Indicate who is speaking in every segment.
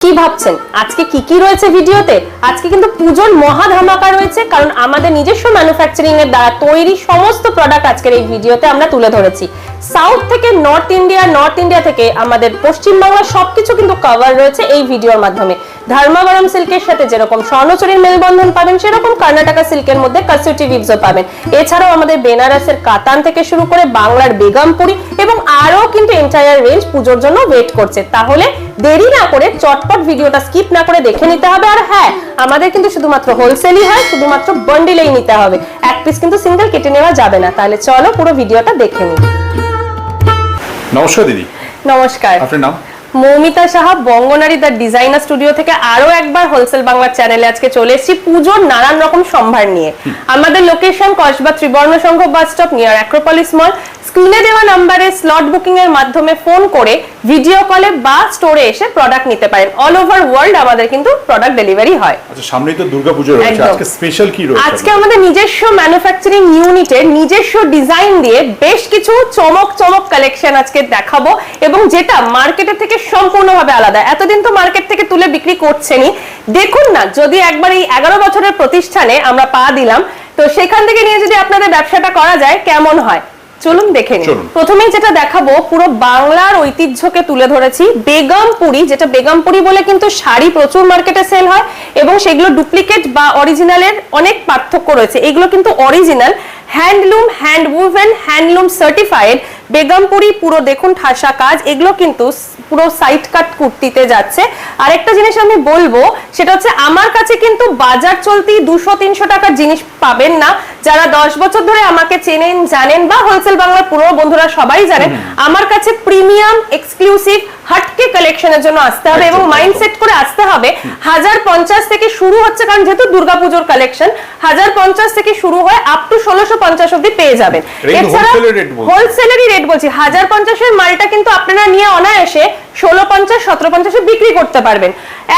Speaker 1: কি ভাবছেন আজকে কি রয়েছে ভিডিওতে? আজকে কিন্তু পুজোর মহা ধামাকা রয়েছে, কারণ আমাদের নিজস্ব ম্যানুফ্যাকচারিং এর দ্বারা তৈরি সমস্ত প্রোডাক্ট আজকের এই ভিডিওতে আমরা তুলে ধরেছি। সাউথ থেকে নর্থ ইন্ডিয়া থেকে আমাদের পশ্চিমবাংলা সবকিছু কিন্তু কভার রয়েছে এই ভিডিওর মাধ্যমে। ধর্মাবরম সিল্কের সাথে যেরকম স্বর্ণচুরির মেলবন্ধন পাবেন, সেরকম কর্ণাটকা সিল্কের মধ্যে কাসুটি উইভসও পাবেন। এছাড়াও আমাদের বেনারসের কাতান থেকে শুরু করে বাংলার বেগমপুরি এবং আরো কিন্তু এন্টায়ার রেঞ্জ পুজোর জন্য ওয়েট করছে। তাহলে দেরি না করে চটপট ভিডিওটা স্কিপ না করে দেখে নিতে হবে। আর হ্যাঁ, আমাদের কিন্তু শুধুমাত্র হোলসেলই হয়, শুধুমাত্র বান্ডিলেই নিতে হবে, এক পিস কিন্তু সিঙ্গেল কেটে নেওয়া যাবে না। তাহলে চলো পুরো ভিডিওটা দেখে নিই।
Speaker 2: নমস্কার দিদি।
Speaker 1: নমস্কার।
Speaker 2: আপনার নাম?
Speaker 1: Moumita Saha, Bangonari the designer studio থেকে আরো একবার হোলসেল বাংলার চ্যানেলে আজকে চলে এসেছি পুজোর নানান রকম সম্ভার নিয়ে। আমাদের location Kasba Tribarna Sangha bus stop near Acropolis mall. স্ক্রিনে দেওয়া নম্বরে স্লট বুকিং এর মাধ্যমে ফোন করে ভিডিও কলে বা স্টোরে এসে প্রোডাক্ট নিতে পারেন। অল ওভার ওয়ার্ল্ড আমাদের কিন্তু প্রোডাক্ট ডেলিভারি হয়।
Speaker 2: আচ্ছা, সামনেই তো দুর্গাপূজা রয়েছে, আজকে স্পেশাল কি রয়েছে?
Speaker 1: আজকে আমাদের নিজস্ব ম্যানুফ্যাকচারিং ইউনিটের নিজস্ব ডিজাইন দিয়ে বেশ কিছু চমক কালেকশন আজকে দেখাবো, এবং যেটা মার্কেটের থেকে সম্পূর্ণভাবে আলাদা। এতদিন তো মার্কেট থেকে তুলে বিক্রি করছেনই, দেখুন না, যদি একবার এই 11 বছরের প্রতিষ্ঠানে আমরা পা দিলাম, তো সেখান থেকে নিয়ে যদি আপনাদের ব্যবসাটা করা যায় কেমন হয়, চলুন দেখে নিই। প্রথমেই যেটা দেখাবো, পুরো বাংলার ঐতিহ্যকে তুলে ধরেছি। বেগমপুরি, যেটা বেগমপুরি বলে কিন্তু শাড়ি প্রচুর মার্কেটে সেল হয়, এবং সেগুলো ডুপ্লিকেট বা অরিজিনালের অনেক পার্থক্য রয়েছে। এগুলো কিন্তু original handloom, hand woven, handloom certified Begumpuri. পুরো দেখুন ঠাসা কাজ, এগুলো কিন্তু পুরো সাইড কাট কুর্তিতে যাচ্ছে। আরেকটা জিনিস আমি বলবো, সেটা হচ্ছে আমার কাছে কিন্তু বাজার চলতি 200-300 টাকার জিনিস পাবেন না। যারা 10 বছর ধরে আমাকে চেনেন, জানেন, বা হোলসেল বাংলার পুরো বন্ধুরা সবাই জানেন, আমার কাছে প্রিমিয়াম এক্সক্লুসিভ হাটকে কালেকশনের জন্য আসতে হবে, এবং মাইন্ডসেট করে আসতে হবে। 1050 থেকে শুরু হচ্ছে, কারণ যেহেতু দুর্গাপুজোর কালেকশন, 1050 থেকে শুরু হয় আপ টু 1650 অবধি পেয়ে যাবেন। এছাড়া হোলসেলেরই রেট বলছি, 1050 এর মালটা কিন্তু আপনারা নিয়ে অনায়াসে 1650-1750 এ বিক্রি করতে পারবেন।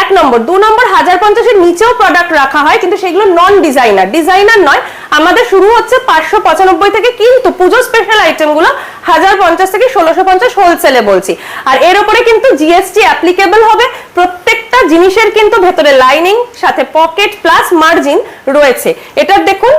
Speaker 1: এক নম্বর। 2 নম্বর, 1050 এর নিচেও প্রোডাক্ট রাখা হয়, কিন্তু সেগুলো নন ডিজাইনার নয়। আমাদের শুরু হচ্ছে 595 থেকে, কিন্তু পুজো স্পেশাল আইটেমগুলো 1050 থেকে 1650 হোলসেলে বলছি। আর এর উপরে কিন্তু জিএসটি অ্যাপ্লিকেবল হবে। প্রত্যেকটা জিনিসের কিন্তু ভেতরে লাইনিং, সাথে পকেট প্লাস মার্জিন রয়েছে। এটা দেখুন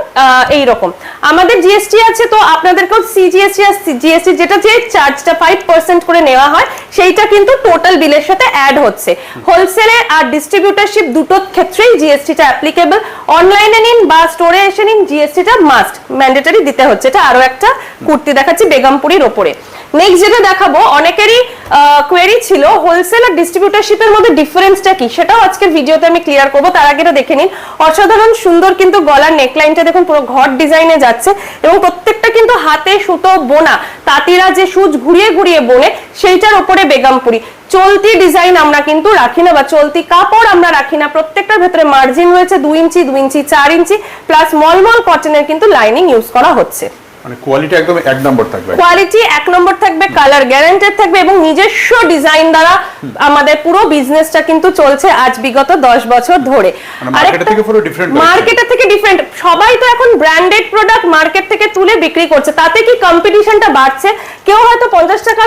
Speaker 1: এই রকম আমাদের জিএসটি আছে, তো আপনাদেরকেও সিজিএসটি আর জিএসটি যেটা যে চার্জটা 5% করে নেওয়া হয়, সেইটা কিন্তু টোটাল বিলের সাথে অ্যাড হচ্ছে। হোলসেলে আর ডিস্ট্রিবিউটরশিপ দুটো ক্ষেত্রেই জিএসটিটা অ্যাপ্লিকেবল। অনলাইনে নিন বা স্টোরে এসে নিন, জিএসটিটা মাস্ট ম্যান্ডেটরি দিতে হচ্ছে। এটা আরো একটা কুর্তি দেখাচ্ছি বেগমপুরির ওপরে। নেক্সট যেটা দেখাবো, অনেকেরই কোয়েরি ছিল হোলসেল আর ডিস্ট্রিবিউটরশিপের মধ্যে ডিফারেন্সটা কি, সেটাও আজকের ভিডিওতে আমি ক্লিয়ার করব। তার আগে এটা দেখে নিন, অসাধারণ সুন্দর কিন্তু গলার নেকলাইনটা দেখুন, পুরো ঘট ডিজাইনে যাচ্ছে, এবং প্রত্যেকটা কিন্তু হাতে সুতো বোনা, তাঁতিরা যে সুচ ঘুরিয়ে বোনে, সেইটার উপরে বেগমপুরি। চলতি ডিজাইন আমরা কিন্তু রাখি না, বা চলতি কাপড় আমরা রাখি না। প্রত্যেকটার ভেতরে মার্জিন রয়েছে 2 ইঞ্চি, 2 ইঞ্চি, 4 ইঞ্চি, প্লাস মলমল কটনের কিন্তু লাইনিং ইউজ করা হচ্ছে।
Speaker 2: মানে কোয়ালিটি একদম 1 নম্বর থাকবে।
Speaker 1: কোয়ালিটি 1 নম্বর থাকবে, কালার গ্যারান্টেড থাকবে, এবং নিজস্ব ডিজাইন দ্বারা আমাদের পুরো বিজনেসটা কিন্তু চলছে আজ বিগত 10 বছর ধরে।
Speaker 2: মার্কেট থেকে পুরো ডিফারেন্ট।
Speaker 1: মার্কেটের থেকে ডিফারেন্ট। সবাই তো এখন ব্র্যান্ডেড প্রোডাক্ট মার্কেট থেকে তুলে বিক্রি করছে, তাতে কি কম্পিটিশনটা বাড়ছে। কেউ হয়তো 50 টাকা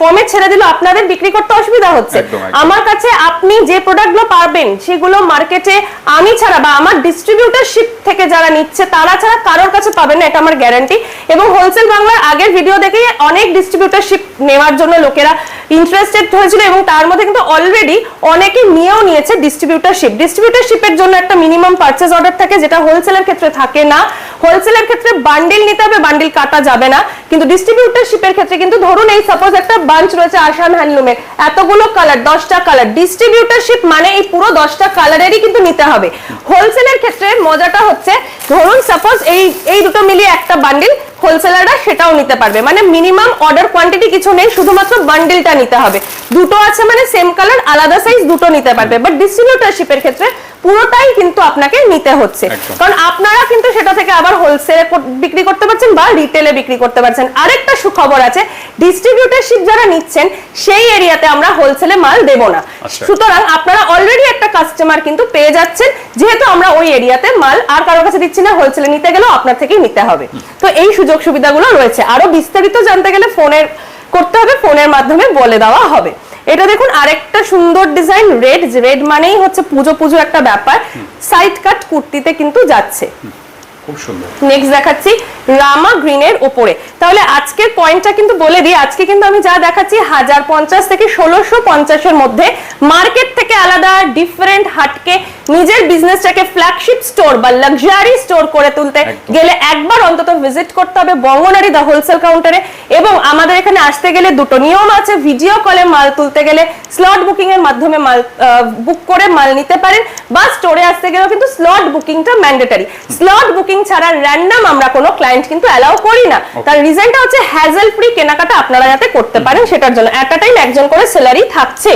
Speaker 1: কমে ছেড়ে দিল, আপনাদের বিক্রি করতে অসুবিধা হচ্ছে। আমার কাছে আপনি যে প্রোডাক্টগুলো পাবেন, সেগুলো মার্কেটে আমি ছাড়া বা আমার ডিস্ট্রিবিউটরশিপ থেকে যারা নিচ্ছে, তারা ছাড়া কারোর কাছে পাবেন না, এটা আমার গ্যারান্টি। এবং হোলসেল বাংলার আগের ভিডিও দেখে অনেক ডিস্ট্রিবিউটরশিপ নেওয়ার জন্য লোকেরা ইন্টারেস্টেড হয়েছিল, এবং তার মধ্যে কিন্তু অলরেডি অনেকে নিয়েও নিয়েছে ডিস্ট্রিবিউটরশিপের জন্য একটা মিনিমাম পারচেজ অর্ডার থাকে, যেটা হোলসেলের ক্ষেত্রে থাকে না। হোলসেলের ক্ষেত্রে বান্ডিল নিতে হবে, বান্ডিল কাটা যাবে না, কিন্তু ডিস্ট্রিবিউটরশিপের ক্ষেত্রে কিন্তু ধরুন এই সাপোজ একটা বাঞ্চ রয়েছে আসাম হ্যান্ডলুমের, এতগুলো কালার, 10টা কালার, ডিস্ট্রিবিউটরশিপ মানে এই পুরো 10টা কালারেরই কিন্তু নিতে হবে। হোলসেলের ক্ষেত্রে মজাটা হচ্ছে, ধরুন সাপোজ এই দুটো মিলিয়ে একটা বান্ডিল, হোলসেলাররা সেটাও নিতে পারবে, মানে মিনিমাম অর্ডার কোয়ান্টিটি কিছু নেই, শুধুমাত্র বান্ডিলটা নিতে হবে। দুটো আছে মানে সেম কালার, আলাদা সাইজ, দুটো নিতে পারবে। বাট ডিস্ট্রিবিউটরশিপের ক্ষেত্রে পুরোটাই কিন্তু আপনাকে নিতে হচ্ছে, কারণ আপনারা কিন্তু সেটা থেকে আবার হোলসেলে বিক্রি করতে পারছেন বা রিটেলে বিক্রি করতে পারছেন। আরেকটা সুখবর আছে, ডিস্ট্রিবিউটরশিপ যারা নিচ্ছেন সেই এরিয়াতে আমরা হোলসেলে মাল দেব না। সুতরাং আপনারা অলরেডি একটা কাস্টমার কিন্তু পেয়ে যাচ্ছেন, যেহেতু আমরা ওই এরিয়াতে মাল আর কারোর কাছে দিচ্ছি না, হোলসেলে নিতে গেলেও আপনার থেকেই নিতে হবে। তো এই সুযোগ সুবিধাগুলো রয়েছে। আরো বিস্তারিত জানতে গেলে ফোনের করতে হবে, ফোনের মাধ্যমে বলে দেওয়া হবে। এটা দেখুন আরেকটা সুন্দর ডিজাইন, রেড মানেই হচ্ছে পুজো পুজো একটা ব্যাপার, সাইড কাট কুর্তিতে কিন্তু যাচ্ছে।
Speaker 2: খুব সুন্দর।
Speaker 1: নেক্সট দেখাচ্ছি রামা গ্রিনের উপরে। তাহলে আজকের পয়েন্টটা কিন্তু বলে দিই, আজকে কিন্তু আমি যা দেখাচ্ছি 1050 থেকে 1650 এর মধ্যে, মার্কেট থেকে আলাদা, ডিফারেন্ট, হাটকে নিজের বিজনেসটাকে ফ্ল্যাগশিপ স্টোর বা লাক্সারি স্টোর করে তুলতে গেলে একবার অন্তত ভিজিট করতে হবে বঙ্গনারী দা হোলসেল কাউন্টারে। এবং আমাদের এখানে আসতে গেলে দুটো নিয়ম আছে, ভিডিও কলে মাল তুলতে গেলে স্লট বুকিং এর মাধ্যমে মাল বুক করে মাল নিতে পারেন, বা স্টোরে আসতে গেলেও কিন্তু স্লট বুকিংটা ম্যান্ডেটরি। স্লট বুকিং ছাড়া র্যান্ডম আমরা কোনো ক্লায়েন্ট কিন্তু অ্যালাউ করি না। তার রিজনটা হচ্ছে হ্যাজেল ফ্রি কেনাকাটা আপনারা যাতে করতে পারেন সেটার জন্য। এট আ টাইম একজন করে সেলারি থাকছে।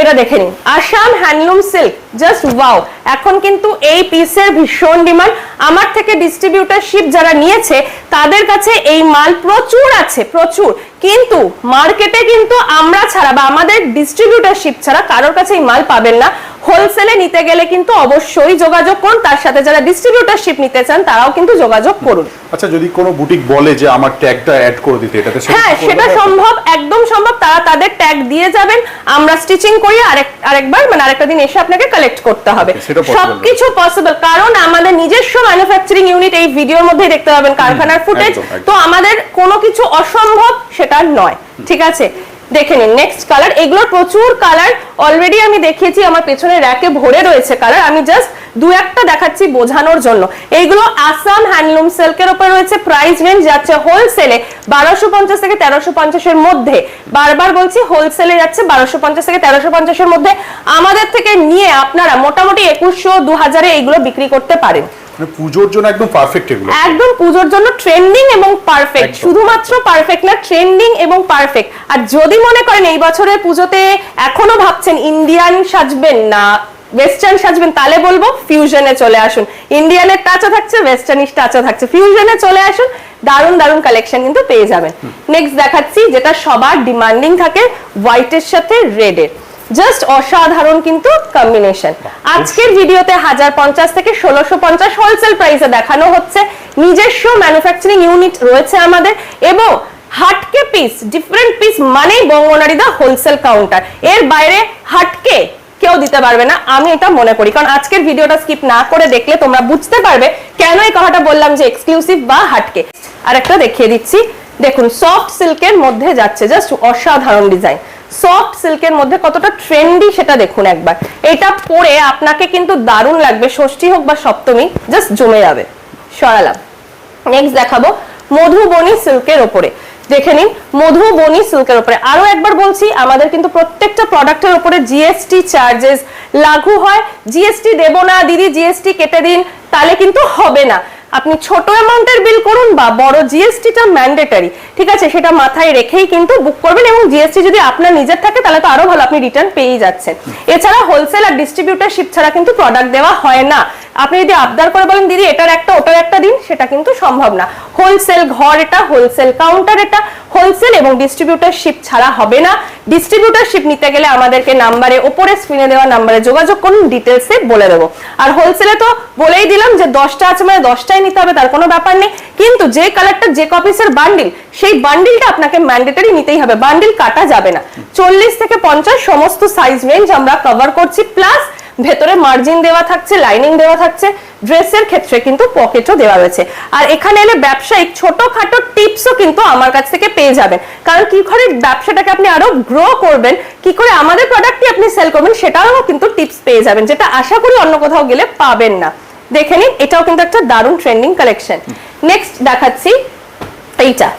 Speaker 1: এটা দেখে নিন, Assam handloom silk, just wow. এখন কিন্তু এই পিসের ভীষণ ডিমান্ড। আমার থেকে ডিস্ট্রিবিউটরশিপ যারা নিয়েছে তাদের কাছে এই মাল প্রচুর আছে, প্রচুর। কিন্তু মার্কেটে কিন্তু আমরা ছাড়া বা আমাদের ডিস্ট্রিবিউটরশিপ ছাড়া কারোর কাছে এই মাল পাবেন না। হোলসেলে নিতে গেলে কিন্তু অবশ্যই যোগাযোগ করুন, তার সাথে যারা ডিস্ট্রিবিউটরশিপ নিতে চান তারাও কিন্তু যোগাযোগ করুন।
Speaker 2: আচ্ছা, যদি কোনো বুটিক বলে যে আমার ট্যাগটা অ্যাড করে দিতে, এটাতে
Speaker 1: হ্যাঁ, সেটা সম্ভব, একদম সম্ভব। তারা তাদের ট্যাগ দিয়ে যাবেন, আমরা স্টিচিং করি, আরেকবার মানে আরেকটা দিন এসে আপনাকে কালেক্ট করতে হবে। সবকিছু পসিবল, কারণ আমাদের নিজস্ব ম্যানুফ্যাকচারিং ইউনিট, এই ভিডিওর মধ্যেই দেখতে পাবেন কারখানার ফুটেজ। তো আমাদের কোনো কিছু অসম্ভব সেটা নয়, ঠিক আছে। দেখে নিন নেক্সট কালার। এগুলোর প্রচুর কালার অলরেডি আমি দেখিয়েছি, আমার পেছনে র‍্যাকে ভরে রয়েছে কালার। আমি জাস্ট দু একটা দেখাচ্ছি বোঝানোর জন্য। এইগুলো আসাম হ্যান্ডলুম সিল্কের উপর রয়েছে। প্রাইস রেঞ্জ যাচ্ছে হোলসেলে 1250 থেকে 1350 এর মধ্যে। বারবার বলছি, হোলসেলে যাচ্ছে 1250 থেকে 1350 এর মধ্যে। আমাদের থেকে নিয়ে আপনারা মোটামুটি 2100 2000 এ এইগুলো বিক্রি করতে পারেন।
Speaker 2: মানে পুজোর জন্য একদম পারফেক্ট এগুলো,
Speaker 1: একদম পুজোর জন্য ট্রেন্ডিং এবং পারফেক্ট। শুধুমাত্র পারফেক্ট না, ট্রেন্ডিং এবং পারফেক্ট। আর যদি মনে করেন এই বছরের পুজোতে এখনো ভাবছেন ইন্ডিয়ান সাজবেন না ওয়েস্টার্ন সাজবেন, তাহলে বলবো ফিউশনে চলে আসুন। ইন্ডিয়ানের টাচও থাকছে, ওয়েস্টার্নিশ টাচও থাকছে, ফিউশনে চলে আসুন। দারুণ দারুণ কালেকশন কিন্তু পেয়ে যাবেন। নেক্সট দেখাচ্ছি যেটা সবার ডিমান্ডিং থাকে, হোয়াইটের সাথে রেডের। জাস্ট অসাধারণ কিন্তু কম্বিনেশন। আজকের ভিডিওতে 1050 থেকে 1650 হোলসেল প্রাইসে দেখানো হচ্ছে। নিজস্ব ম্যানুফ্যাকচারিং ইউনিট রয়েছে আমাদের, এবং হাটকে পিস, ডিফারেন্ট পিস মানেই বঙ্গনারী দা হোলসেল কাউন্টার। এর বাইরে হাটকে কেউ দিতে পারবে না, আমি এটা মনে করি। কারণ আজকের ভিডিওটা স্কিপ না করে দেখলে তোমরা বুঝতে পারবে কেন এই কথাটা বললাম যে এক্সক্লুসিভ বা হাটকে। আর একটা দেখিয়ে দিচ্ছি, দেখুন সফট সিল্কের মধ্যে যাচ্ছে, জাস্ট অসাধারণ ডিজাইন। সফট সিল্কের মধ্যে কতটা ট্রেন্ডি সেটা দেখুন একবার। এটা পরে আপনাকে কিন্তু দারুণ লাগবে, ষষ্ঠী হোক বা সপ্তমী, জাস্ট জমে যাবে। সরালাম। নেক্সট দেখাবো মধুবনী সিল্কের উপরে। দেখে নিন মধুবনী সিল্কের উপরে। আরো একবার বলছি, আমাদের কিন্তু প্রত্যেকটা প্রোডাক্টের উপরে জিএসটি চার্জেস লাগু হয়। জিএসটি দেব না দিদি, জিএসটি কেটে দিন, তাহলে কিন্তু হবে না। আপনি ছোট অ্যামাউন্টের বিল করুন বা বড়, জিএসটিটা ম্যান্ডেটরি, ঠিক আছে। সেটা মাথায় রেখেই কিন্তু বুক করবেন, এবং জিএসটি যদি আপনার নিজের থাকে তাহলে তো আরো ভালো, আপনি রিটার্ন পেয়ে যাচ্ছেন। এছাড়া হোলসেল আর ডিস্ট্রিবিউটরশিপ ছাড়া কিন্তু প্রোডাক্ট দেওয়া হয় না। আপনি যদি আবদার করে বলেন দিদি এটার একটা ওটার একটা দিন, সেটা কিন্তু সম্ভব না। হোলসেল ঘর এটা, হোলসেল কাউন্টার এটা, হোলসেল এবং ডিস্ট্রিবিউটরশিপ ছাড়া হবে না। ডিস্ট্রিবিউটরশিপ নিতে গেলে আমাদেরকে নাম্বারে, ওপরে স্ক্রিনে দেওয়া নাম্বারে যোগাযোগ করুন, ডিটেলসে বলে দেবো। আর হোলসেলে তো বলেই দিলাম যে 10টা আছে মানে 10টাই নিতে হবে, তার কোনো ব্যাপার নেই। কিন্তু যে কালারটা, যে কপিসের বান্ডিল, সেই বান্ডিলটা আপনাকে ম্যান্ডেটরি নিতেই হবে, বান্ডিল কাটা যাবে না। 40 থেকে 50 সমস্ত সাইজ রেঞ্জ আমরা কভার করছি, প্লাস ভেতরে মার্জিন দেওয়া থাকছে, লাইনিং দেওয়া থাকছে। ড্রেসের ক্ষেত্রে কিন্তু পকেটও দেওয়া রয়েছে। আর এখানে এলে ব্যবসায়িক ছোটখাটো টিপসও কিন্তু আমার কাছ থেকে পেয়ে যাবেন। কারণ কি করে ব্যবসাটাকে আপনি আরো গ্রো করবেন, কি করে আমাদের প্রোডাক্টটি আপনি সেল করবেন, সেটাও কিন্তু টিপস পেয়ে যাবেন, যেটা আশা করি অন্য কোথাও গেলে পাবেন না। দেখে নিন, এটাও কিন্তু একটা দারুণ ট্রেন্ডিং কালেকশন। নেক্সট দেখাচ্ছি এইটা,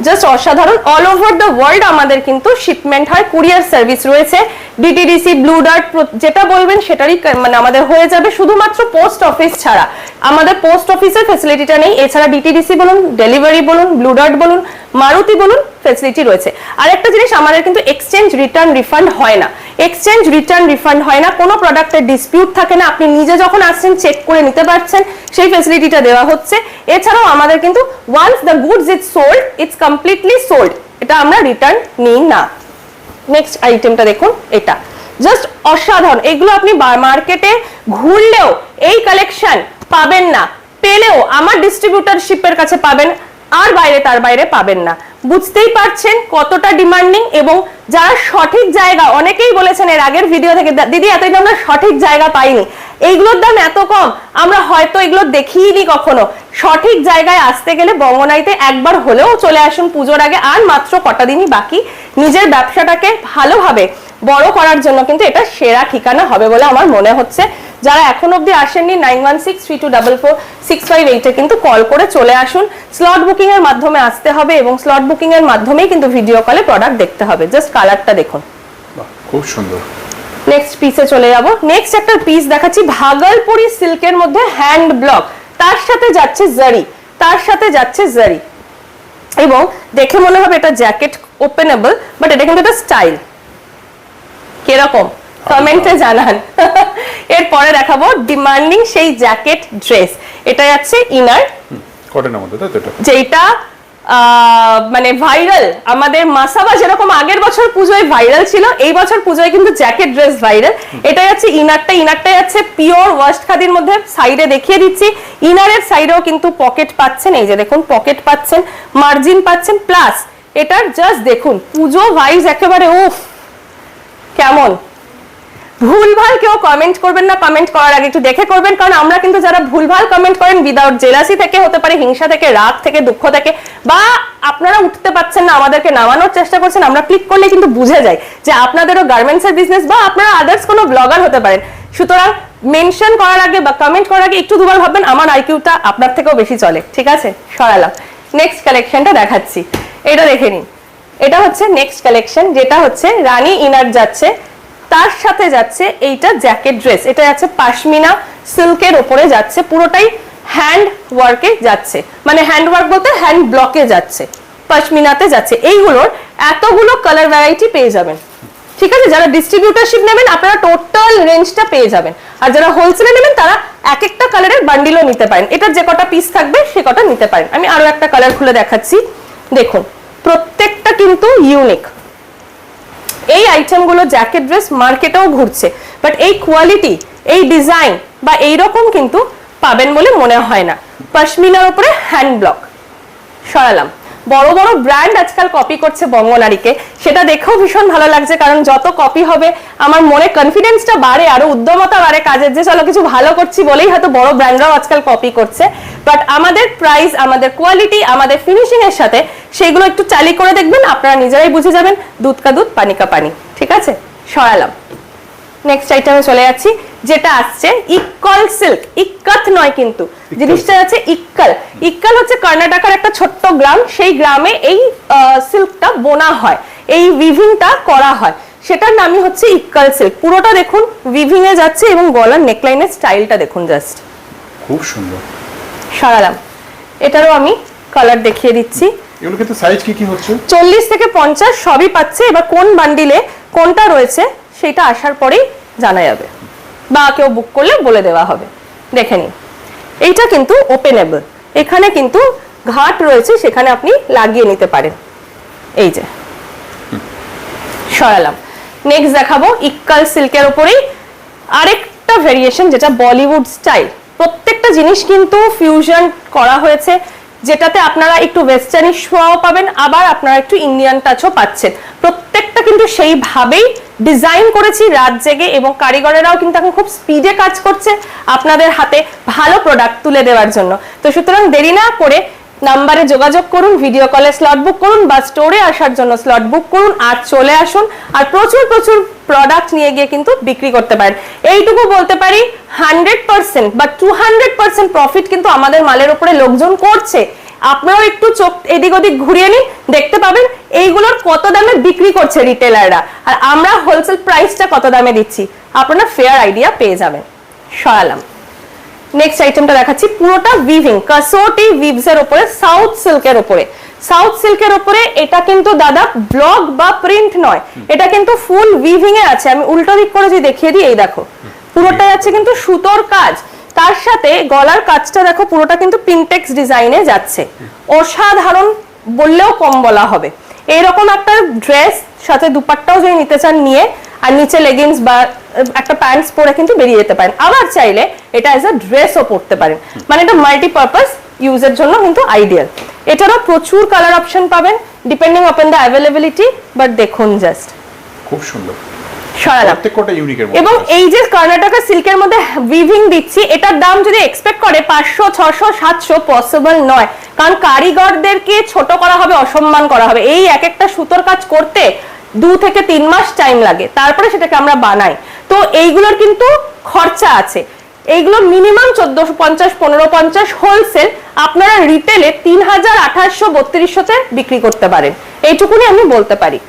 Speaker 1: জাস্ট অসাধারণ। অল ওভার দ্য ওয়ার্ল্ড আমাদের কিন্তু শিপমেন্ট হয়, কুরিয়ার সার্ভিস রয়েছে। ডিটিডিসি, ব্লু ডার্ট, যেটা বলবেন সেটারই মানে আমাদের হয়ে যাবে, শুধুমাত্র পোস্ট অফিস ছাড়া। আমাদের পোস্ট অফিসের ফ্যাসিলিটিটা নেই। এছাড়া ডিটিডিসি বলুন, ডেলিভারি বলুন, ব্লু ডার্ট বলুন, মারুতি বলুন, ফ্যাসিলিটি রয়েছে। আরেকটা জিনিস, আমাদের কিন্তু এক্সচেঞ্জ রিটার্ন রিফান্ড হয় না। এক্সচেঞ্জ রিটার্ন রিফান্ড হয় না, কোনো প্রোডাক্টের ডিসপিউট থাকে না। আপনি নিজে যখন আসছেন চেক করে নিতে পারছেন, সেই ফ্যাসিলিটিটা দেওয়া হচ্ছে। এছাড়াও আমাদের কিন্তু once the goods is sold, it's completely sold, এটা আমরা রিটার্ন নিই না। নেক্সট আইটেমটা দেখুন, এটা জাস্ট অসাধারণ। এগুলো আপনি মার্কেটে ঘুরলেও এই কালেকশন পাবেন না, পেলেও আমার ডিস্ট্রিবিউটরশিপের কাছে পাবেন, আর বাইরে তার বাইরে পাবেন না। বুঝতেই পারছেন কতটা ডিমান্ডিং, এবং যারা সঠিক জায়গা, অনেকেই বলেছেন এর আগের ভিডিও থেকে, দিদি এতদিন আমরা সঠিক জায়গা পাইনি, এইগুলোর দাম এত কম, আমরা হয়তো এগুলো দেখিইনি কখনো। সঠিক জায়গায় আসতে গেলে বঙ্গনাইতে একবার হলেও চলে আসুন পুজোর আগে, আর মাত্র কটা দিনই বাকি। নিজের ব্যবসাটাকে ভালোভাবে বড় করার জন্য কিন্তু এটা সেরা ঠিকানা হবে বলে আমার মনে হচ্ছে। যারা এখন অবধি আসেননি 9163244658 এ কিন্তু কল করে চলে আসুন। স্লট বুকিং এর মাধ্যমে আসতে হবে এবং স্লট বুকিং এর মাধ্যমেই কিন্তু ভিডিও কলে প্রোডাক্ট দেখতে হবে। জাস্ট কালারটা দেখুন,
Speaker 2: খুব সুন্দর।
Speaker 1: নেক্সট পিসে চলে যাব। নেক্সট একটা পিস দেখাচ্ছি ভাগলপুরি সিল্কের মধ্যে হ্যান্ড ব্লক, তার সাথে যাচ্ছে জারি, তার সাথে যাচ্ছে জারি, এবং দেখে মনে হবে এটা জ্যাকেট ওপেনেবল, বাট এটা কিন্তু একটা স্টাইল। কিরকম কমেন্টে জানান। এরপরে দেখাবো ডিমান্ডিং সেই জ্যাকেট ড্রেস, এটা যাচ্ছে ইনার,
Speaker 2: কটনের মধ্যে, তাই তো? এটা
Speaker 1: যেটা মানে ভাইরাল, আমাদের মাসাবা যেরকম আগের বছর পুজোয় ভাইরাল ছিল, এই বছর পুজোয় কিন্তু জ্যাকেট ড্রেস ভাইরাল। এটা যাচ্ছে ইনারটা, ইনারটা যাচ্ছে পিওর ওয়াস্ট খাদির মধ্যে। সাইডে দেখিয়ে দিচ্ছি, ইনারের সাইডেও কিন্তু পকেট পাচ্ছেন, এই যে দেখুন পকেট পাচ্ছেন, মার্জিন পাচ্ছেন, প্লাস এটার জাস্ট দেখুন পুজো ভাইবস একেবারে। উফ কেমন! ভুলভাল কেউ কমেন্ট করবেন না, কমেন্ট করার আগে একটু দেখে করবেন, কারণ আমরা কিন্তু যারা ভুলভাল কমেন্ট করেন উইদাউট জেলাসি থেকে, হতে পারে হিংসা থেকে, রাগ থেকে, দুঃখ থেকে, বা আপনারা উঠতে পারছেন না আমাদেরকে নামানোর চেষ্টা করছেন, আমরা ক্লিক করলে কিন্তু বুঝে যাই যে আপনাদেরও গার্মেন্টস এর বিজনেস, বা আপনারা আদার্স কোনো ব্লগার হতে পারেন। সুতরাং মেনশন করার আগে বা কমেন্ট করার আগে একটু দুবার ভাববেন, আমার আইকিউটা আপনার থেকেও বেশি চলে, ঠিক আছে? সরালাম। নেক্সট কালেকশনটা দেখাচ্ছি, এটা দেখে নিন। এটা হচ্ছে নেক্সট কালেকশন, যেটা হচ্ছে রানী ইনার যাচ্ছে, তার সাথে যাচ্ছে এইটা জ্যাকেট ড্রেস, এটা যাচ্ছে পাশমিনা সিল্কের উপরে যাচ্ছে, পুরোটাই হ্যান্ড ওয়ার্কে যাচ্ছে, মানে হ্যান্ড ওয়ার্ক বলতে হ্যান্ড ব্লকে যাচ্ছে, পাশমিনাতে যাচ্ছে। এইগুলোর এতগুলো কালার ভ্যারাইটি পেয়ে যাবেন, ঠিক আছে? যারা ডিস্ট্রিবিউটারশিপ নেবেন আপনারা টোটাল রেঞ্জটা পেয়ে যাবেন, আর যারা হোলসেলে নেবেন তারা এক একটা কালারের বান্ডিলও নিতে পারেন। এটার যে কটা পিস থাকবে সে কটা নিতে পারেন। আমি আরো একটা কালার খুলে দেখাচ্ছি, দেখুন প্রত্যেকটা কিন্তু ইউনিক। এই আইটেমগুলো জ্যাকেট ড্রেস মার্কেটেও ঘুরছে, বাট এই কোয়ালিটি, এই ডিজাইন বা এইরকম কিন্তু পাবেন বলে মনে হয় না। পশমিনার উপরে হ্যান্ড ব্লক। সরালাম। বড় বড় ব্র্যান্ড আজকাল কপি করছে বঙ্গনারীকে, সেটা দেখেও ভীষণ ভালো লাগছে, কারণ যত কপি হবে আমার মনে কনফিডেন্সটা বাড়ে, আরো উদ্যমতা বাড়ে কাজের, যে চলো কিছু ভালো করছি বলেই হয়তো বড় ব্র্যান্ডরাও আজকাল কপি করছে। বাট আমাদের প্রাইস, আমাদের কোয়ালিটি, আমাদের ফিনিশিং এর সাথে সেইগুলো একটু চালি করে দেখবেন, আপনারা নিজেরাই বুঝে যাবেন দুধ কা দুধ পানি কা পানি, ঠিক আছে? সরালাম। নেক্সট আইটেমে চলে যাচ্ছি, যেটা আসছে ইক্কল সিল্ক, ইক্কাত নয় কিন্তু, জিনিসটা আছে ইক্কল। ইক্কল হচ্ছে কর্ণাটকের একটা ছোট্ট গ্রাম, সেই গ্রামে এই সিল্কটা বোনা হয়, এই উইভিংটা করা হয়, সেটার নামই হচ্ছে ইক্কল সিল্ক। পুরোটা দেখুন উইভিং এ যাচ্ছে, এবং গলার নেকলাইনের স্টাইলটা দেখুন, জাস্ট
Speaker 2: খুব সুন্দর।
Speaker 1: সরালাম। এটারও আমি কালার দেখিয়ে দিচ্ছি।
Speaker 2: এগুলো কিন্তু সাইজ কি হচ্ছে?
Speaker 1: 40 থেকে 50 সবই পাচ্ছে। এবার কোন বান্ডিলে কোনটা রয়েছে সেটা আসার পরেই জানা যাবে, বা কেউ বুক করলে বলে দেওয়া হবে। দেখে নিন, এইটা কিন্তু ওপেনেবল, এখানে কিন্তু ঘাট রয়েছে, সেখানে আপনি লাগিয়ে নিতে পারেন, এই যে। সরালাম। নেক্সট দেখাবো ইক্কাল সিল্কের উপরেই আরেকটা ভেরিয়েশন, যেটা বলিউড স্টাইল। প্রত্যেকটা জিনিস কিন্তু ফিউশন করা হয়েছে, যেটাতে আপনারা একটু ওয়েস্টার্নিশ ছোঁয়াও পাবেন, আবার আপনারা একটু ইন্ডিয়ান টাচও পাচ্ছেন। প্রত্যেকটা কিন্তু সেইভাবেই ডিজাইন করেছি রাত জেগে, এবং কারিগরেরাও কিন্তু এখন খুব স্পিডে কাজ করছে আপনাদের হাতে ভালো প্রোডাক্ট তুলে দেওয়ার জন্য। তো সুতরাং দেরি না করে নাম্বারে যোগাযোগ করুন, ভিডিও কলে স্লট বুক করুন, বা স্টোরে আসার জন্য স্লট বুক করুন, আর চলে আসুন, আর প্রচুর প্রচুর প্রোডাক্ট নিয়ে গিয়ে কিন্তু বিক্রি করতে পারেন। এইটুকু বলতে পারি 100% বা 200% প্রফিট কিন্তু আমাদের মালের উপরে লোকজন করছে। আপনারাও একটু চোখ এদিক ওদিক ঘুরিয়ে নিন, দেখতে পাবেন এইগুলোর কত দামে বিক্রি করছে রিটেলাররা, আর আমরা হোলসেল প্রাইসটা কত দামে দিচ্ছি, আপনারা ফেয়ার আইডিয়া পেয়ে যাবেন। সরালাম। নেক্সট আইটেমটা দেখাচ্ছি, পুরোটা উইভিং, কাসোটি উইভস এর উপরে, সাউথ সিল্কের উপরে। সাউথ সিল্কের উপরে এটা কিন্তু দাদা ব্লক বা প্রিন্ট নয়, এটা কিন্তু ফুল উইভিং এ আছে। আমি উল্টো দিক করে যদি দেখিয়ে দিই, এই দেখো পুরোটাই আছে কিন্তু সুতোর কাজ, তার সাথে গলার কাজটা দেখো পুরোটা কিন্তু পিনটেক্স ডিজাইনে যাচ্ছে। অসাধারণ বললেও কম বলা হবে। এইরকম একটা ড্রেস সাথে দুপাট্টাও যদি নিতে চান নিয়ে, আর নিচে লেগিংস বা একটা প্যান্টস পরে কিন্তু বেরিয়ে যেতে পারেন। আবার চাইলে এটা এজ আ ড্রেসও পরতে পারেন, মানে এটা মাল্টিপারপাস ইউজের জন্য কিন্তু আইডিয়াল। এটারও প্রচুর কালার অপশন পাবেন depending on the availability, but দেখুন জাস্ট
Speaker 2: খুব সুন্দর,
Speaker 1: সরালাম
Speaker 2: প্রত্যেকটা ইউনিকের মধ্যে।
Speaker 1: এবং এই যে কর্ণাটকা সিল্কের মধ্যে উইভিং দিচ্ছি, এটার দাম যদি এক্সপেক্ট করে 500 600 700 পসিবল নয়, কারণ কারিগরদেরকে ছোট করা হবে, অসম্মান করা হবে। এই এক একটা সুতোর কাজ করতে 2 থেকে 3 মাস টাইম লাগে, তারপরে সেটাকে আমরা বানাই। তো এইগুলোর কিন্তু খরচা আছে। এইগুলো মিনিমাম 1450 1550 হোলসেল, আপনারা রিটেলে 3000 2800 3200 বিক্রি করতে পারেন, এইটুকুনি আমি বলতে পারি।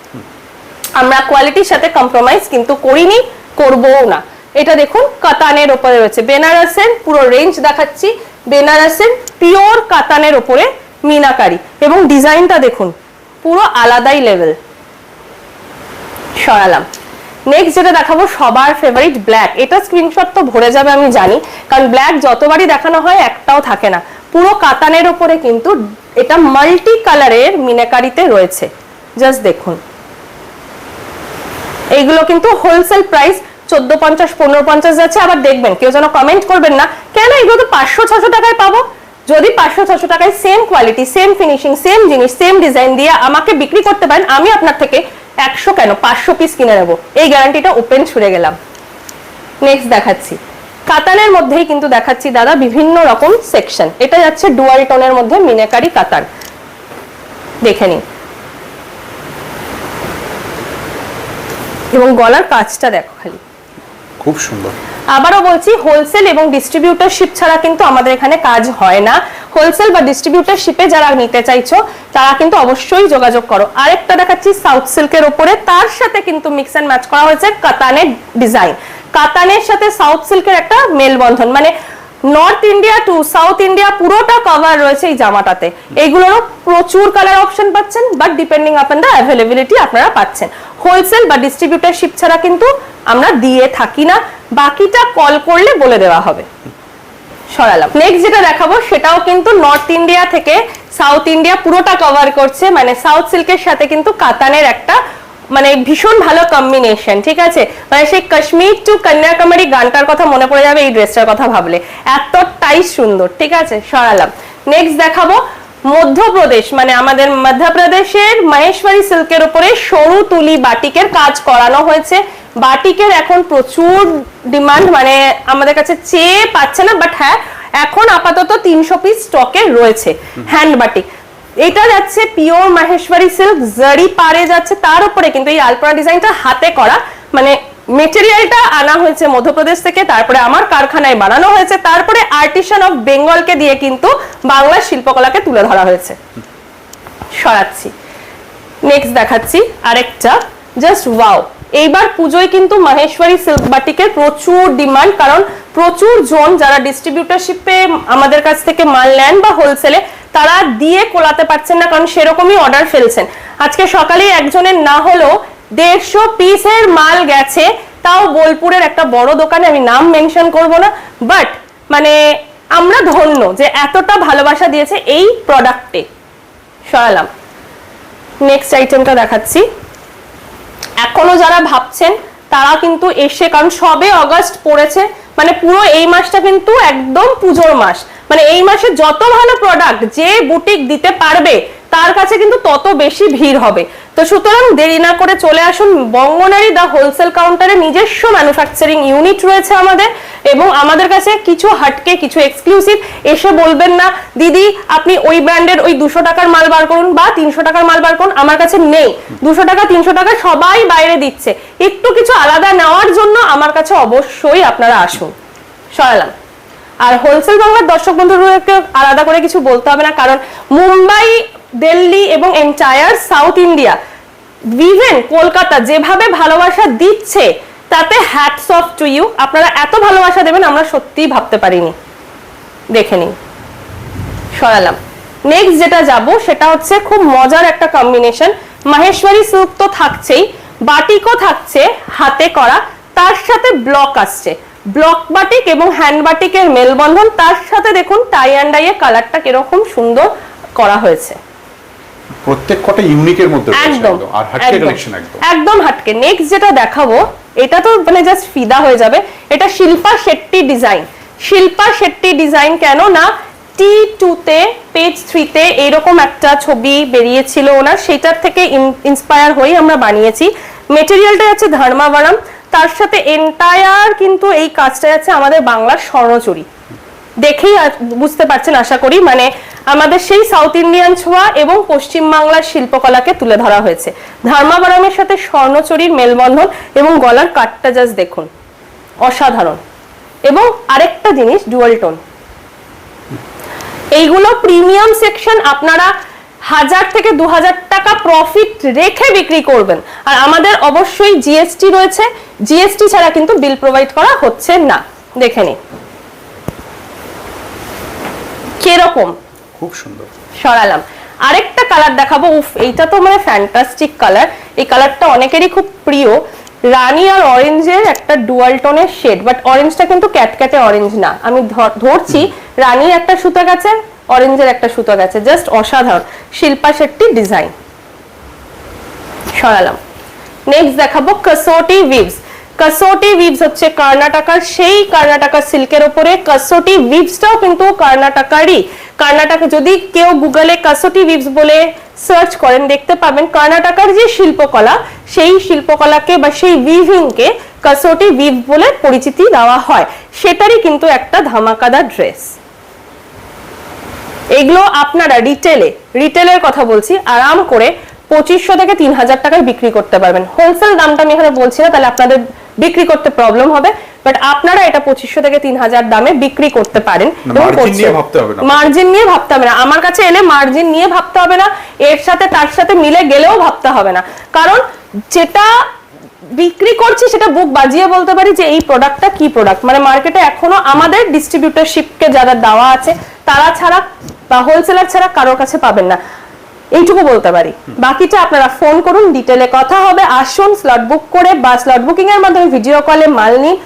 Speaker 1: আমরা কোয়ালিটির সাথে কম্প্রোমাইজ কিন্তু করিনি, করবও না। এটা দেখুন কাতানের উপরে রয়েছে, বেনারসের পুরো রেঞ্জ দেখাচ্ছি, বেনারসের পিওর কাতানের উপরে মিনাকারি, এবং ডিজাইনটা দেখুন পুরো আলাদাই লেভেল। সরালাম। নেক্সট যেটা দেখাবো সবার ফেভারিট ব্ল্যাক। এটা স্ক্রিনশট তো ভরে যাবে আমি জানি, কারণ ব্ল্যাক যতবারই দেখানো হয় একটাও থাকে না। পুরো কাতানের উপরে কিন্তু এটা মাল্টি কালারের মিনাকারিতে রয়েছে, জাস্ট দেখুন। এইগুলো কিন্তু হোলসেল প্রাইস 1450 1550 যাচ্ছে। আবার দেখবেন কেউ যেন কমেন্ট করবেন না কেন এগুলো তো 500 600 টাকায় পাবো। যদি 500 600 টাকায় same quality, same finishing, same জিনিস, সেম ডিজাইন দিয়ে আমাকে বিক্রি করতে পারেন, আমি আপনার থেকে 100 কেন 500 পিস কিনে নেবো, এই গ্যারান্টিটা ওপেন ছুড়ে গেলাম। নেক্সট দেখাচ্ছি কাতানের মধ্যেই কিন্তু দেখাচ্ছি দাদা বিভিন্ন রকম সেকশন। এটা যাচ্ছে ডুয়াল টোনের মধ্যে মিনাকারি কাতান, দেখে নিন। এবং গলার কাজটা দেখো খালি,
Speaker 2: খুব সুন্দর।
Speaker 1: আবারও বলছি হোলসেল এবং ডিস্ট্রিবিউটরশিপ ছাড়া কিন্তু আমাদের এখানে কাজ হয় না। হোলসেল বা ডিস্ট্রিবিউটরশিপে যারা নিতে চাইছো তারা কিন্তু অবশ্যই যোগাযোগ করো। আরেকটা দেখাচ্ছি সাউথ সিল্কের উপরে, তার সাথে কিন্তু মিক্স এন্ড ম্যাচ করা হয়েছে কাতানের ডিজাইন। কাতানের সাথে সাউথ সিল্কের একটা মেলবন্ধন, মানে north India to south India পুরোটা কভার রয়েছে এই জামাটাতে। এইগুলোরও প্রচুর কালার অপশন পাচ্ছেন, but depending upon the availability আপনারা পাচ্ছেন। হোলসেল বা ডিস্ট্রিবিউটরশিপ ছাড়া কিন্তু আমরা দিয়ে থাকি না, বাকিটা কল করলে বলে দেওয়া হবে। সরালাম। নেক্সট যেটা দেখাবো সেটাও কিন্তু নর্থ ইন্ডিয়া থেকে সাউথ ইন্ডিয়া পুরোটা কভার করছে, মানে সাউথ সিল্কের সাথে কিন্তু কাতানের একটা মানে ভীষণ ভালো কম্বিনেশন, ঠিক আছে। মানে সেই কাশ্মীর টু কন্যাকুমারী গানটার কথা মনে পড়ে যাবে এই ড্রেসটার কথা ভাবলে, এতটাই সুন্দর, ঠিক আছে। সরালাম। নেক্সট দেখাবো মধ্যপ্রদেশ, মানে আমাদের মধ্যপ্রদেশের মহেশ্বরী সিল্কের উপরে সরু তুলি বাটিকের কাজ করানো হয়েছে। বাটিকের এখন প্রচুর ডিমান্ড, মানে আমাদের কাছে চেয়ে পাচ্ছে না, বাট হ্যাঁ এখন আপাতত 300 পিস স্টকে রয়েছে হ্যান্ড বাটিক। এটা যাচ্ছে পিওর মহেশ্বরী সিল্ক, জারি পারে যাচ্ছে, তার উপরে কিন্তু এই আলপনা ডিজাইনটা হাতে করা, মানে মেটেরিয়ালটা আনা হয়েছে মধ্যপ্রদেশ থেকে, তারপরে আমার কারখানায় বানানো হয়েছে, তারপরে আর্টিসান অফ বেঙ্গলকে দিয়ে কিন্তু বাংলার শিল্পকলাকে তুলে ধরা হয়েছে। সরাচ্ছি। নেক্সট দেখাচ্ছি আরেকটা, জাস্ট ওয়াও। এইবার পুজোয় কিন্তু মহেশ্বরী সিল্ক বাটিকের প্রচুর ডিমান্ড, কারণ প্রচুর জন যারা ডিস্ট্রিবিউটরশিপে আমাদের কাছ থেকে মাল নেন বা হোলসেলে, তারা দিয়ে কোলাতে পারছেন না, কারণ সেরকমই অর্ডার ফেলছেন। আজকে সকালে একজনের না হলেও 150 পিসের মাল গেছে, তাও বোলপুরের একটা বড় দোকানে, আমি নাম মেনশন করব না, বাট মানে আমরা ধন্য যে এতটা ভালোবাসা দিয়েছে এই প্রোডাক্টে। সরালাম। নেক্সট আইটেমটা দেখাচ্ছি। এখনো যারা ভাবছেন তারা কিন্তু এসে, কারণ সবে অগস্ট পড়েছে, মানে পুরো এই মাসটা কিন্তু একদম পুজোর মাস, মানে এই মাসে যত ভালো প্রোডাক্ট যে বুটিক দিতে পারবে তার কাছে কিন্তু তত বেশি ভিড় হবে। তো সুতরাং দেরি না করে চলে আসুন বঙ্গনারী দা হোলসেল কাউন্টারে। নিজস্ব ম্যানুফ্যাকচারিং ইউনিট রয়েছে আমাদের, এবং আমাদের কাছে কিছু হাটকে, কিছু এক্সক্লুসিভ। এসে বলবেন না দিদি আপনি ওই ব্র্যান্ডের ওই 200 টাকার মাল বার করুন বা 300 টাকার মাল বার করুন, আমার কাছে নেই। 200 টাকা 300 টাকা সবাই বাইরে দিচ্ছে, একটু কিছু আলাদা নেওয়ার জন্য আমার কাছে অবশ্যই আপনারা আসুন। সরালাম। আর হোলসেল বাংলার দর্শক বন্ধুদেরকে আলাদা করে কিছু বলতে হবে না, কারণ মুম্বাই, দিল্লি এবং entire south India, even Kolkata যেভাবে ভালোবাসা দিচ্ছে তাতে হ্যাটস অফ টু ইউ। আপনারা এত ভালোবাসা দেবেন আমরা সত্যিই ভাবতে পারিনি। দেখে নিন। সরালাম। নেক্সট যেটা যাব সেটা হচ্ছে খুব মজার একটা কম্বিনেশন। মহেশ্বরী সিল্ক তো থাকছেই, বাটিকও থাকছে হাতে করা, তার সাথে ব্লক আসছে, ব্লক বাটিক এবং হ্যান্ড বাটিকের মেলবন্ধন, তার সাথে দেখুন টাই অ্যান্ড ডাই এর কালারটা কিরকম সুন্দর করা হয়েছে।
Speaker 2: প্রত্যেকটা ইউনিকের মধ্যে
Speaker 1: একদম,
Speaker 2: আর হাটকে কালেকশন একদম
Speaker 1: একদম হাটকে। নেক্সট যেটা দেখাবো এটা তো মানে জাস্ট ফিদা হয়ে যাবে। এটা শিল্পা শেট্টি ডিজাইন। শিল্পা শেট্টি ডিজাইন কেন না, T2 তে পেজ 3 তে এরকম একটা ছবি বেরিয়েছিল ওনার, সেটার থেকে ইন্সপায়ার হয়ে আমরা বানিয়েছি। মেটেরিয়ালটা আছে ধর্মাবরম, তার সাথে এন্টায়ার কিন্তু এই কাজটা আছে আমাদের বাংলার স্বর্ণচুরি। দেখেই বুঝতে পারছেন আশা করি, মানে আমাদের সেই সাউথ ইন্ডিয়ান ছোঁয়া এবং পশ্চিম বাংলার শিল্পকলাকে তুলে ধরা হয়েছে। ধর্মাবরমের সাথে স্বর্ণচুরির মেলবন্ধন এবং গলার কাটটা জাস্ট দেখুন, অসাধারণ। এবং আরেকটা জিনিস, ডুয়াল টোন। এইগুলো প্রিমিয়াম সেকশন, আপনারা 1000 থেকে 2000 টাকা প্রফিট রেখে বিক্রি করবেন। আর আমাদের অবশ্যই জিএসটি রয়েছে, জিএসটি ছাড়া কিন্তু বিল প্রোভাইড করা হচ্ছে না। দেখে নিন কিরকম,
Speaker 2: খুব সুন্দর।
Speaker 1: সরালাম। আরেকটা কালার দেখাবো, উফ এইটা তো মানে ফ্যান্টাস্টিক কালার। এই কালারটা অনেকেরই খুব প্রিয়, রানী আর অরেঞ্জের একটা ডুয়াল টোনের শেড, বাট অরেঞ্জটা কিন্তু ক্যাটক্যাটে অরেঞ্জ না। আমি ধরছি, রানীর একটা সুতো গেছে, অরেঞ্জের একটা সুতো গেছে, জাস্ট অসাধারণ। শিল্পা শেট্টি ডিজাইন। সরালাম। নেক্সট দেখাবো কাসোটি উইভস। কাসোটি উইভস হচ্ছে কর্ণাটকার, সেই কর্ণাটকা সিল্কের উপরে কাসোটি উইভসটাও কিন্তু কর্ণাটকারই। কর্ণাটকে যদি কেউ গুগলে কাসোটি উইভস বলে সার্চ করেন, দেখতে পাবেন কর্ণাটকার যে শিল্পকলা, সেই শিল্পকলাকে বা সেই উইভিংকে কাসোটি উইভ বলে পরিচিতি দেওয়া হয়। সেটারই কিন্তু একটা ধামাকাদার ড্রেস। এগুলো আপনারা রিটেলের কথা বলছি, আরাম করে 2500 থেকে 3000 টাকায় বিক্রি করতে পারবেন। হোলসেল দামটা আমি এখানে বলছি না, তাহলে আপনাদের বিক্রি করতে প্রবলেম হবে, বাট আপনারা এটা 2500 থেকে 3000 দামে বিক্রি করতে পারেন।
Speaker 2: মার্জিন নিয়ে ভাবতে হবে না,
Speaker 1: মার্জিন নিয়ে ভাবতে হবে না। আমার কাছে এলে মার্জিন নিয়ে ভাবতে হবে না, এর সাথে তার সাথে মিলে গেলেও ভাবতে হবে না, কারণ যেটা বিক্রি করছি সেটা বুক বাজিয়ে বলতে পারি যে এই প্রোডাক্টটা কি প্রোডাক্ট। মানে মার্কেটে এখনো আমাদের ডিস্ট্রিবিউটরশিপকে যারা দেওয়া আছে তারা ছাড়া বা হোলসেলার ছাড়া কারোর কাছে পাবেন না, এইটুকু বলতে পারি। বাকিটা আপনারা ফোন করুন, ডিটেলে কথা হবে, আসুন স্লট বুক করে বা স্লট বুকিং এর মাধ্যমে ভিডিও কলে মাল নিন।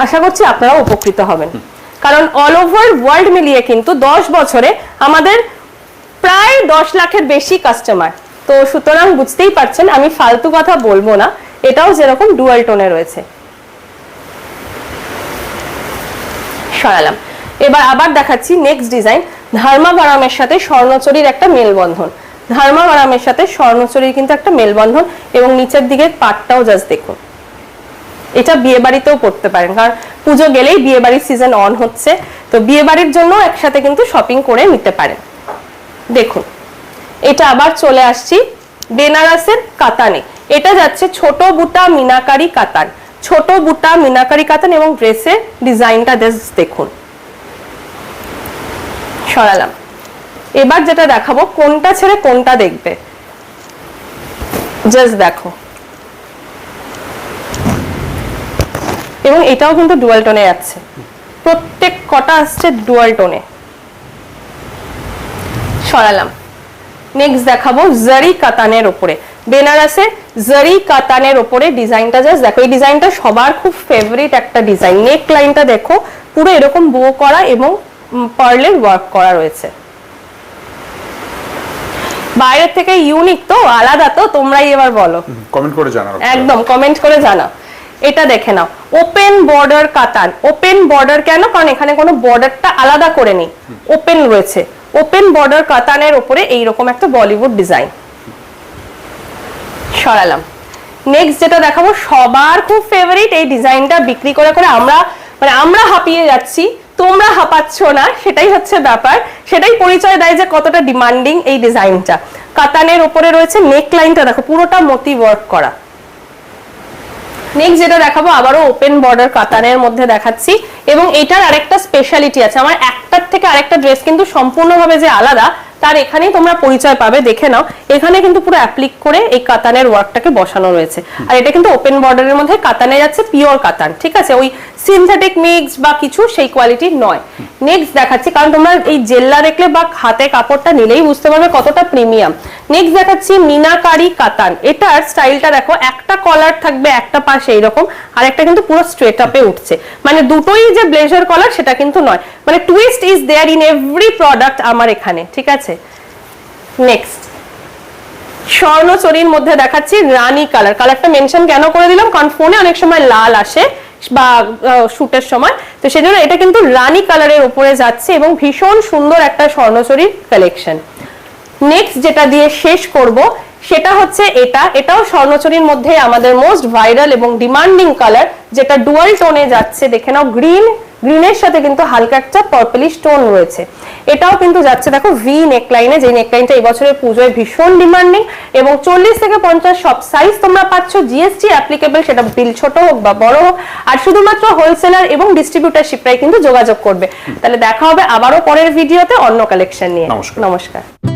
Speaker 1: আশা করছি আপনারাও উপকৃত হবেন, কারণ অল ওভার ওয়ার্ল্ড মিলিয়ে কিন্তু 10 বছরে আমাদের প্রায় 10 লাখের বেশি কাস্টমার। তো সুতরাং বুঝতেই পারছেন আমি ফালতু কথা বলবো না। এটাও যেরকম ডুয়াল টোনে রয়েছে। সরালাম। এবার আবার দেখাচ্ছি নেক্সট ডিজাইন। ধর্মাবরমের সাথে স্বর্ণচুরির একটা মেলবন্ধন, ধর্মাবরমের সাথে স্বর্ণচুরির কিন্তু একটা মেলবন্ধন, এবং নিচের দিকে পাটটাও জাস্ট দেখুন। এটা বিয়ে বাড়িতেও পড়তে পারেন, কারণ পুজো গেলেই বিয়ে বাড়ির সিজন অন হচ্ছে, তো বিয়ে বাড়ির জন্য একসাথে কিন্তু শপিং করে নিতে পারেন। দেখুন এটা আবার চলে আসছি বেনারসের কাতানে। এটা যাচ্ছে ছোট বুটা মিনাকারি কাতান, ছোট বুটা মিনাকারি কাতান, এবং ড্রেসের ডিজাইনটা দেখুন। সরালাম। এবার যেটা দেখাবো, কোনটা ছেড়ে কোনটা দেখবে, জাস্ট দেখো। এবং এটাও কিন্তু ডুয়াল টোনে যাচ্ছে, প্রত্যেক কটা আসছে ডুয়াল টোনে। সরালাম। নেক্সট দেখাবো জারি কাতানের উপরে, বেনারসের জারি কাতানের উপরে ডিজাইনটা জাস্ট দেখো। এই ডিজাইনটা সবার খুব ফেভারিট একটা ডিজাইন। নেক লাইনটা দেখো, পুরো এরকম বো করা এবং পার্লের ওয়ার্ক করা রয়েছে। বাইরের থেকে ইউনিক তো, আলাদা তো, তোমরাই এবার বলো,
Speaker 2: কমেন্ট করে জানাও,
Speaker 1: একদম কমেন্ট করে জানাও। এটা দেখে নাও, ওপেন বর্ডার কাতান। ওপেন বর্ডার কেন? কারণ এখানে কোনো বর্ডারটা আলাদা করে নেই, ওপেন রয়েছে। ওপেন বর্ডার কাতানের উপরে এইরকম একটা বলিউড ডিজাইন। সরালাম। নেক্সট যেটা দেখাবো, সবার খুব ফেভারিট, এই ডিজাইনটা বিক্রি করে করে আমরা হাঁপিয়ে যাচ্ছি, তোমরা হাঁপাচ্ছ না, সেটাই হচ্ছে ব্যাপার। সেটাই পরিচয় দেয় যে কতটা ডিমান্ডিং এই ডিজাইনটা। কাতানের উপরে রয়েছে, নেক লাইনটা দেখো পুরোটা মতি ওয়ার্ক করা। নেক্সট যেটা দেখাবো, আবারও ওপেন বর্ডার কাতানের মধ্যে দেখাচ্ছি, এবং এটার আরেকটা স্পেশালিটি আছে। আমার একটার থেকে আরেকটা ড্রেস কিন্তু সম্পূর্ণভাবে যে আলাদা, তার এখানেই তোমরা পরিচয় পাবে। দেখে নাও, এখানে কিন্তু পুরো অ্যাপ্লিক করে এই কাতানের ওয়ার্কটাকে বসানো রয়েছে। আর এটা কিন্তু ওপেন বর্ডারের মধ্যে কাতানে যাচ্ছে, পিওর কাতান, ঠিক আছে, ওই সিনথেটিক মিক্স বা কিছু সেই কোয়ালিটির নয়। নেক্সট দেখাচ্ছি, কারণ তোমরা এই জেল্লা দেখলে বা হাতে কাপড়টা নিলেই বুঝতে পারবে কতটা প্রিমিয়াম। নেক্সট দেখাচ্ছি মিনাকারি কাতান। এটার স্টাইলটা দেখো, একটা কলার থাকবে একটা পাশে এইরকম, আর একটা কিন্তু পুরো স্ট্রেট আপে উঠছে। মানে দুটোই যে ব্লেজার কলার সেটা কিন্তু নয়, মানে twist is there in every product আমার এখানে, ঠিক আছে। নেক্সট স্বর্ণচুরির মধ্যে দেখাচ্ছি রানী কালার। কালারটা মেনশন কেন করে দিলাম, কারণ ফোনে অনেক সময় লাল আসে বা শুটের সময়, তো সেজন্য এটা কিন্তু রানী কালারের উপরে যাচ্ছে, এবং ভীষণ সুন্দর একটা স্বর্ণচুরির কালেকশন। নেক্সট যেটা দিয়ে শেষ করব, সেটা হচ্ছে এটাও স্বর্ণচুরির মধ্যে আমাদের মোস্ট ভাইরাল এবং ডিমান্ডিং কালার, যেটা ডুয়াল টোনে যাচ্ছে। দেখে নাও, গ্রিনের সাথে কিন্তু হালকা একটা পার্পলিশ টোন রয়েছে। এটাও কিন্তু যাচ্ছে দেখো ভি নেকলাইনে, যে নেকলাইনটা এই বছরের পুজোয় ভীষণ ডিমান্ডিং, এবং 40 থেকে 50 সব সাইজ তোমরা পাচ্ছ। জিএসটি অ্যাপ্লিকেবল, সেটা বিল ছোট হোক বা বড় হোক। আর শুধুমাত্র হোলসেলার এবং ডিস্ট্রিবিউটারশিপরাই কিন্তু যোগাযোগ করবে। তাহলে দেখা হবে আবারও পরের ভিডিওতে অন্য কালেকশন নিয়ে।
Speaker 2: নমস্কার।
Speaker 1: নমস্কার।